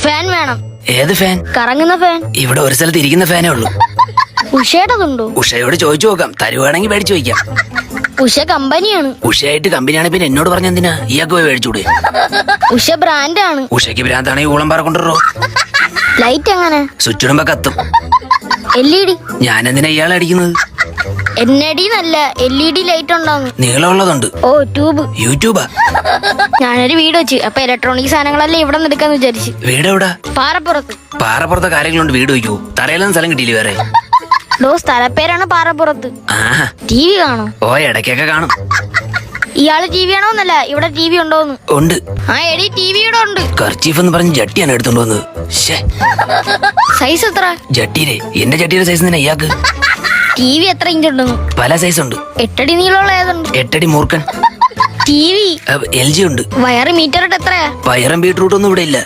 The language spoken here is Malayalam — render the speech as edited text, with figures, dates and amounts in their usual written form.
ഫാൻ വേണം. ഏത് ഫാൻ? കറങ്ങുന്ന ഫാൻ. ഇവിടെ ഒരു സ്ഥലത്ത് ഇരിക്കുന്ന ഫാനേ ഉള്ളൂ. ഉഷയുടേതുണ്ടോ? ഉഷയോട് ചോദിച്ചു നോക്കാം, തരുവാണെങ്കിൽ മേടിച്ചു വയ്ക്കാം. ഉഷ കമ്പനിയാണ്. ഉഷയായിട്ട് കമ്പനിയാണ്, പിന്നെ എന്നോട് പറഞ്ഞെന്തിനാ? ഇയാൾക്ക് പോയി മേടിച്ചൂടെ? ഉഷ ബ്രാൻഡാണ്. ഉഷയ്ക്ക് ഭ്രാന്താണെങ്കിൽ ഊളംപാറ കൊണ്ടുവരോ. ലൈറ്റ് എങ്ങനെ? സ്വിച്ച് ഇടുമ്പോ കത്തും. LED. ഞാൻ എന്തിനാ ഇയാളെ അടിക്കുന്നത്? ND നല്ല LED ലൈറ്റ് ഉണ്ടാവും. നീളമുള്ളതുണ്ട്. ഓ ട്യൂബ്. യൂട്യൂബാ. ഞാനൊരു വീട് വെച്ച്, അപ്പൊ ഇലക്ട്രോണിക് സാധനങ്ങളെല്ലാം ഇവിടെ നിന്ന് എടുക്കാന്ന് വിചാരിച്ചു. വീട് എവിടാ? പാറപ്പുറത്ത്. പാറപ്പുറത്തെ കാര്യങ്ങളുണ്ട്, വീട് വയ്ക്കൂ. തറയിലൊന്നും സ്ഥലം കിട്ടിയില്ല വേറെ. സ്ഥലപ്പേരാണ് പാറപ്പുറത്ത്. ആഹാ. TV കാണോ? ഓ, ഇടയ്ക്കൊക്കെ കാണും. ഇയാള് TV ആണോന്നല്ല, ഇവിടെ TV ഉണ്ടോന്ന്. ഉണ്ട്. ആ എടി TV ഇവിടെ ഉണ്ട്. കർച്ചീഫ് എന്ന് പറഞ്ഞ് ജട്ടിയാണ് എടുത്തോണ്ട് വന്നത്. സൈസ് എത്ര? ജട്ടിയിലെ എന്റെ ജട്ടിയുടെ സൈസ് തന്നെ ഇയാൾക്ക്. TV എത്ര ഇഞ്ച് ഉണ്ടെന്ന്? പല സൈസ് ഉണ്ട്. 8 അടി നീളമുള്ള ഏതുണ്ട്? 8 അടി മൂർഖൻ. TV. LG ഉണ്ട്. വയറ് മീറ്റർ ഇട്ട് എത്രയാ? പയറും ബീട്രൂട്ടൊന്നും ഇവിടെ ഇല്ല.